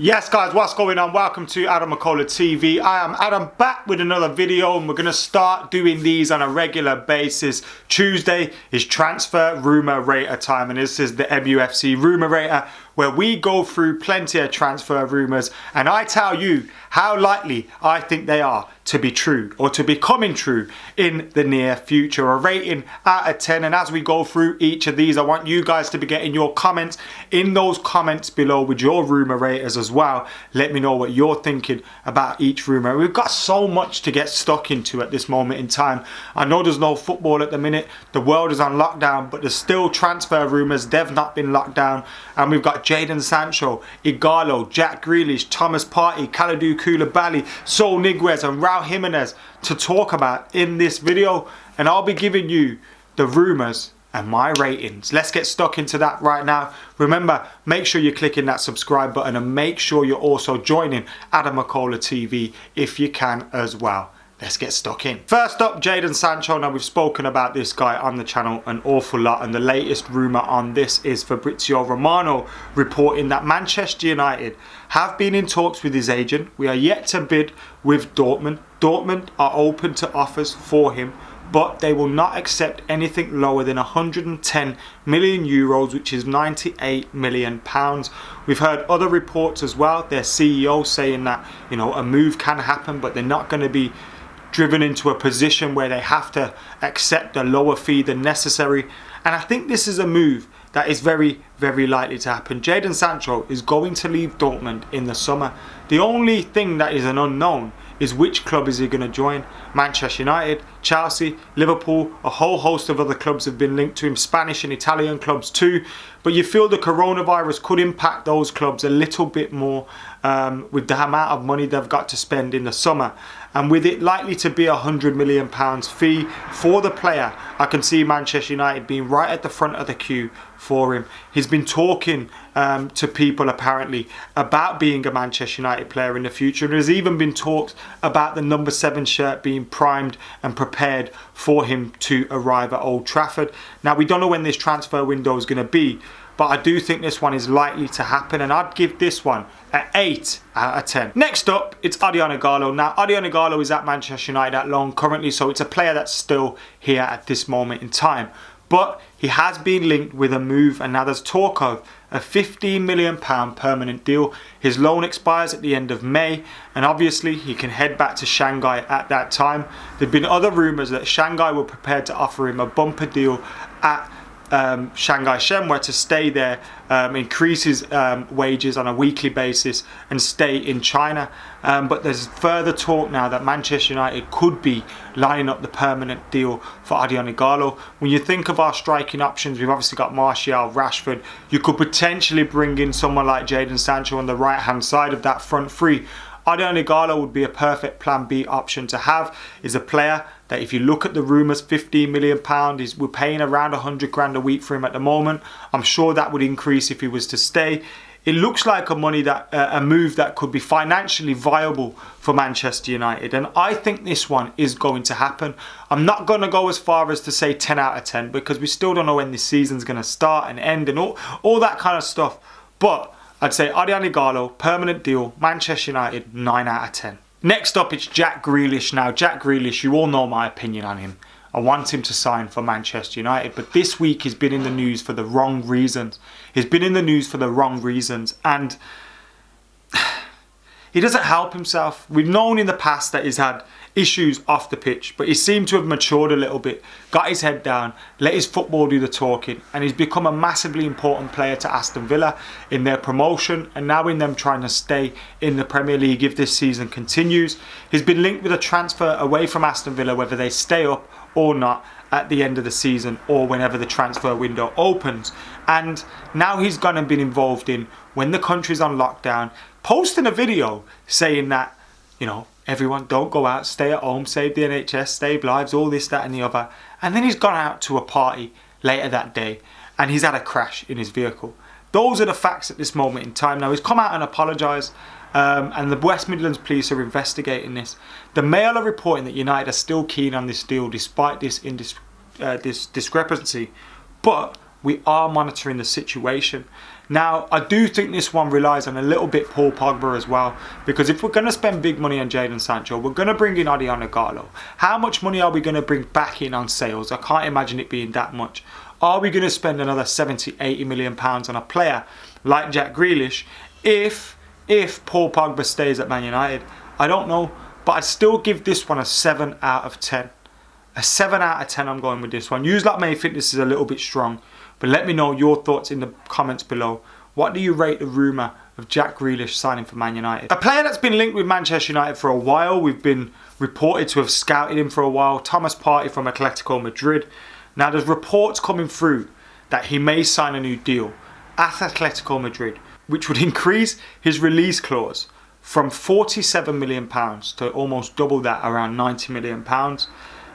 Yes guys, what's going on? Welcome to AdamMcKola TV. I am Adam, back with another video, and we're going to start doing these on a regular basis. Tuesday is transfer rumour rater time, and this is the MUFC rumour rater, where we go through plenty of transfer rumours and I tell you how likely I think they are to be true or to be coming true in the near future. A rating out of 10, and as we go through each of these, I want you guys to be getting your comments in those comments below with your rumour raters as well. Let me know what you're thinking about each rumour. We've got so much to get stuck into at this moment in time. I know there's no football at the minute, the world is on lockdown, but there's still transfer rumours. They've not been locked down, and we've got Jadon Sancho, Ighalo, Jack Grealish, Thomas Partey, Kalidou Koulibaly, Saul Niguez and Raul Jimenez to talk about in this video, and I'll be giving you the rumours and my ratings. Let's get stuck into that right now. Remember, make sure you're clicking that subscribe button, and make sure you're also joining AdamMcKola TV if you can as well. Let's get stuck in. First up, Jadon Sancho. Now, we've spoken about this guy on the channel an awful lot, and the latest rumour on this is Fabrizio Romano reporting that Manchester United have been in talks with his agent. We are yet to bid with Dortmund. Dortmund are open to offers for him, but they will not accept anything lower than 110 million euros, which is 98 million pounds. We've heard other reports as well, their CEO saying that, you know, a move can happen, but they're not going to be driven into a position where they have to accept a lower fee than necessary. And I think this is a move that is very, very likely to happen. Jadon Sancho is going to leave Dortmund in the summer. The only thing that is an unknown is which club is he going to join. Manchester United, Chelsea, Liverpool, a whole host of other clubs have been linked to him, Spanish and Italian clubs too. But you feel the coronavirus could impact those clubs a little bit more with the amount of money they've got to spend in the summer. And with it likely to be £100 million fee for the player, I can see Manchester United being right at the front of the queue for him. He's been talking to people apparently about being a Manchester United player in the future. There's even been talks about the number 7 shirt being primed and prepared for him to arrive at Old Trafford. Now, we don't know when this transfer window is going to be, but I do think this one is likely to happen, and I'd give this one an 8 out of 10. Next up, it's Odion Ighalo. Now, Odion Ighalo is at Manchester United at loan currently, so it's a player that's still here at this moment in time. But he has been linked with a move, and now there's talk of a £15 million permanent deal. His loan expires at the end of May, and obviously he can head back to Shanghai at that time. There have been other rumours that Shanghai were prepared to offer him a bumper deal at Shanghai Shenhua to stay there, increase his wages on a weekly basis and stay in China. But there's further talk now that Manchester United could be lining up the permanent deal for Odion Ighalo. When you think of our striking options, we've obviously got Martial, Rashford. You could potentially bring in someone like Jadon Sancho on the right hand side of that front three. Odion Ighalo would be a perfect plan B option to have. Is a player that, if you look at the rumours, £15 million, we're paying around 100 grand a week for him at the moment. I'm sure that would increase if he was to stay. It looks like a move that could be financially viable for Manchester United, and I think this one is going to happen. I'm not going to go as far as to say 10 out of 10 because we still don't know when this season's going to start and end and all that kind of stuff. But I'd say Odion Ighalo, permanent deal, Manchester United, 9 out of 10. Next up, it's Jack Grealish. Now, Jack Grealish, you all know my opinion on him. I want him to sign for Manchester United, but this week he's been in the news for the wrong reasons. He's been in the news for the wrong reasons, and he doesn't help himself. We've known in the past that he's had issues off the pitch, but he seemed to have matured a little bit, got his head down, let his football do the talking, and he's become a massively important player to Aston Villa in their promotion and now in them trying to stay in the Premier League if this season continues. He's been linked with a transfer away from Aston Villa, whether they stay up or not at the end of the season or whenever the transfer window opens. And now he's gone and been involved in, when the country's on lockdown, posting a video saying that, you know, everyone don't go out, stay at home, save the NHS, save lives, all this, that and the other. And then he's gone out to a party later that day and he's had a crash in his vehicle. Those are the facts at this moment in time. Now, he's come out and apologised, and the West Midlands police are investigating this. The Mail are reporting that United are still keen on this deal despite this discrepancy, but we are monitoring the situation. Now, I do think this one relies on a little bit Paul Pogba as well, because if we're going to spend big money on Jadon Sancho, we're going to bring in Odion Ighalo. How much money are we going to bring back in on sales? I can't imagine it being that much. Are we going to spend another 70, 80 million pounds on a player like Jack Grealish if Paul Pogba stays at Man United? I don't know, but I'd still give this one a 7 out of 10. A 7 out of 10 I'm going with this one. You lot may think this is a little bit strong, but let me know your thoughts in the comments below. What do you rate the rumour of Jack Grealish signing for Man United? A player that's been linked with Manchester United for a while. We've been reported to have scouted him for a while. Thomas Partey from Atletico Madrid. Now there's reports coming through that he may sign a new deal at Atletico Madrid, which would increase his release clause from £47 million to almost double that, around £90 million.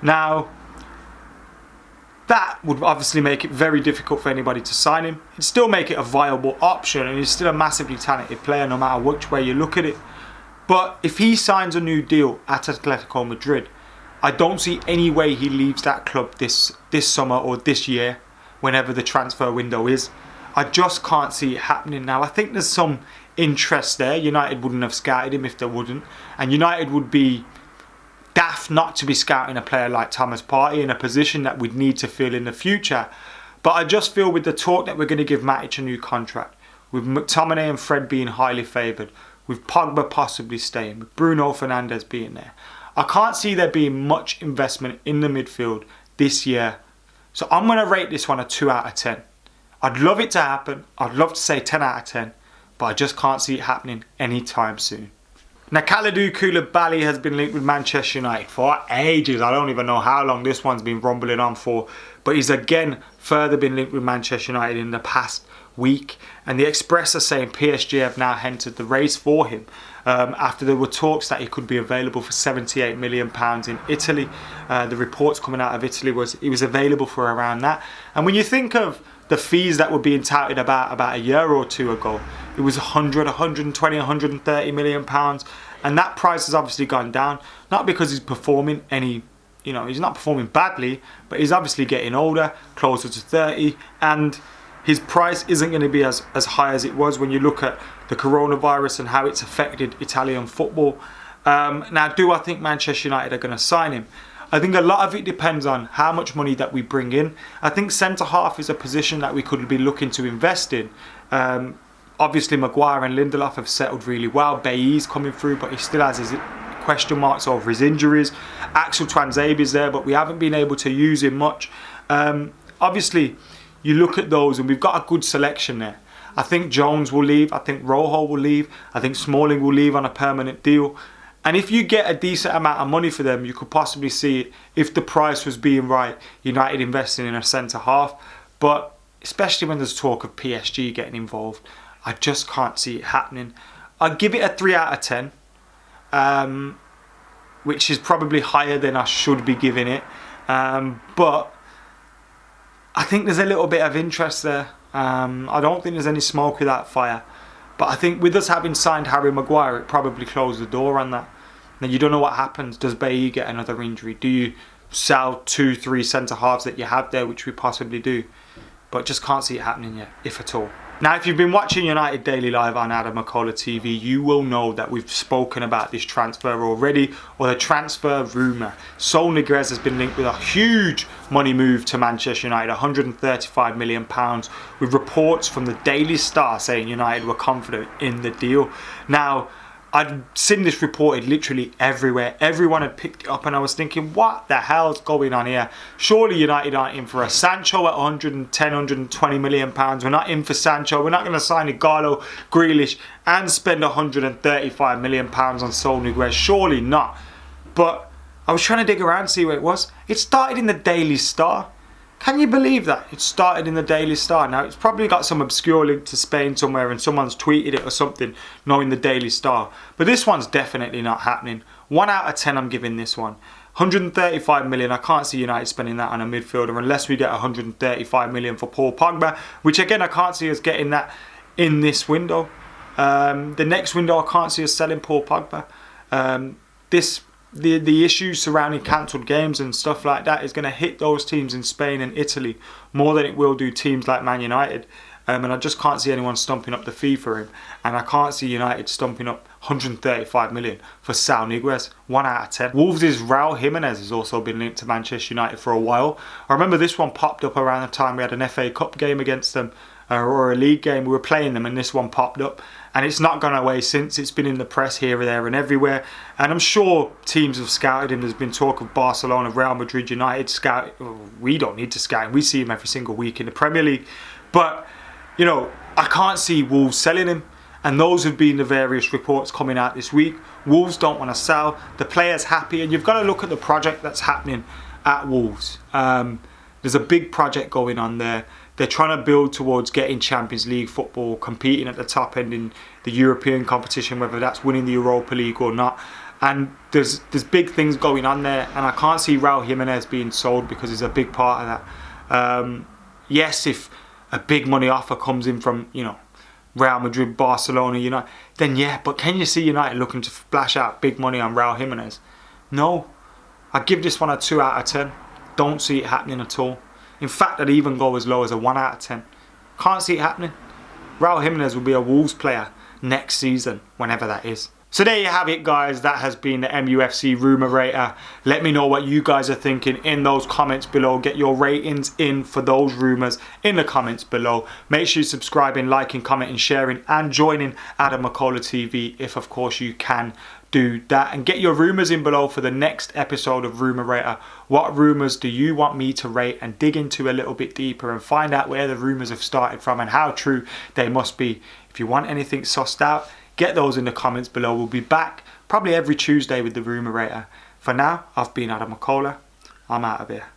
Now, that would obviously make it very difficult for anybody to sign him. It'd still make it a viable option, and he's still a massively talented player no matter which way you look at it. But if he signs a new deal at Atletico Madrid, I don't see any way he leaves that club this summer or this year, whenever the transfer window is. I just can't see it happening now. I think there's some interest there. United wouldn't have scouted him if they wouldn't. And United would be daft not to be scouting a player like Thomas Partey in a position that we'd need to fill in the future. But I just feel with the talk that we're going to give Matic a new contract, with McTominay and Fred being highly favoured, with Pogba possibly staying, with Bruno Fernandes being there, I can't see there being much investment in the midfield this year. So I'm going to rate this one a 2 out of 10. I'd love it to happen. I'd love to say 10 out of 10. But I just can't see it happening anytime soon. Now, Kalidou Koulibaly has been linked with Manchester United for ages. I don't even know how long this one's been rumbling on for. But he's again further been linked with Manchester United in the past week. And the Express are saying PSG have now entered the race for him. After there were talks that he could be available for £78 million in Italy. The reports coming out of Italy was he was available for around that. And when you think of the fees that were being touted about a year or two ago, it was 100, 120, 130 million pounds, and that price has obviously gone down. Not because he's performing he's not performing badly, but he's obviously getting older, closer to 30, and his price isn't going to be as high as it was when you look at the coronavirus and how it's affected Italian football. Now, do I think Manchester United are going to sign him? I think a lot of it depends on how much money that we bring in. I think centre-half is a position that we could be looking to invest in. Obviously, Maguire and Lindelof have settled really well. Bailly's coming through, but he still has his question marks over his injuries. Axel Tuanzebe's there, but we haven't been able to use him much. Obviously, you look at those and we've got a good selection there. I think Jones will leave. I think Rojo will leave. I think Smalling will leave on a permanent deal. And if you get a decent amount of money for them, you could possibly see it, if the price was being right, United investing in a centre-half. But especially when there's talk of PSG getting involved, I just can't see it happening. I'd give it a 3 out of 10, which is probably higher than I should be giving it. But I think there's a little bit of interest there. I don't think there's any smoke without fire. But I think with us having signed Harry Maguire, it probably closed the door on that. Now, you don't know what happens. Does Bailly get another injury? Do you sell 2-3 centre-halves that you have there, which we possibly do? But just can't see it happening yet, if at all. Now, if you've been watching United Daily Live on AdamMcKola TV, you will know that we've spoken about this transfer already, or the transfer rumour. Saul Niguez has been linked with a huge money move to Manchester United, £135 million, with reports from the Daily Star saying United were confident in the deal. Now, I'd seen this reported literally everywhere. Everyone had picked it up and I was thinking, what the hell's going on here? Surely United aren't in for a Sancho at 110, 120 million pounds. We're not in for Sancho. We're not going to sign Ighalo, Grealish and spend 135 million pounds on Saul Niguez. Surely not. But I was trying to dig around to see where it was. It started in the Daily Star. Can you believe that? It started in the Daily Star. Now, it's probably got some obscure link to Spain somewhere and someone's tweeted it or something, knowing the Daily Star. But this one's definitely not happening. 1 out of 10 I'm giving this one. 135 million, I can't see United spending that on a midfielder unless we get 135 million for Paul Pogba, which again, I can't see us getting that in this window. The next window, I can't see us selling Paul Pogba. The issues surrounding cancelled games and stuff like that is going to hit those teams in Spain and Italy more than it will do teams like Man United. And I just can't see anyone stumping up the fee for him. And I can't see United stumping up 135 million for Saul Niguez. 1 out of 10. Wolves' Raul Jimenez has also been linked to Manchester United for a while. I remember this one popped up around the time we had an FA Cup game against them, or a league game. We were playing them and this one popped up. And it's not gone away since. It's been in the press here, there and everywhere. And I'm sure teams have scouted him. There's been talk of Barcelona, Real Madrid, United scout. We don't need to scout him. We see him every single week in the Premier League. But, you know, I can't see Wolves selling him. And those have been the various reports coming out this week. Wolves don't want to sell. The player's happy. And you've got to look at the project that's happening at Wolves. There's a big project going on there. They're trying to build towards getting Champions League football, competing at the top end in the European competition, whether that's winning the Europa League or not. And there's big things going on there. And I can't see Raul Jimenez being sold because he's a big part of that. Yes, if a big money offer comes in from, you know, Real Madrid, Barcelona, United, then yeah. But can you see United looking to splash out big money on Raul Jimenez? No. I give this one a 2 out of 10. Don't see it happening at all. In fact, I'd even go as low as a 1 out of 10. Can't see it happening. Raul Jimenez will be a Wolves player next season, whenever that is. So there you have it, guys. That has been the MUFC Rumour Rater. Let me know what you guys are thinking in those comments below. Get your ratings in for those rumours in the comments below. Make sure you're subscribing, liking, commenting, sharing and joining AdamMcKola TV if, of course, you can do that. And get your rumours in below for the next episode of Rumour Rater. What rumours do you want me to rate and dig into a little bit deeper and find out where the rumours have started from and how true they must be. If you want anything sussed out, get those in the comments below. We'll be back probably every Tuesday with the Rumour Rater. For now, I've been AdamMcKola. I'm out of here.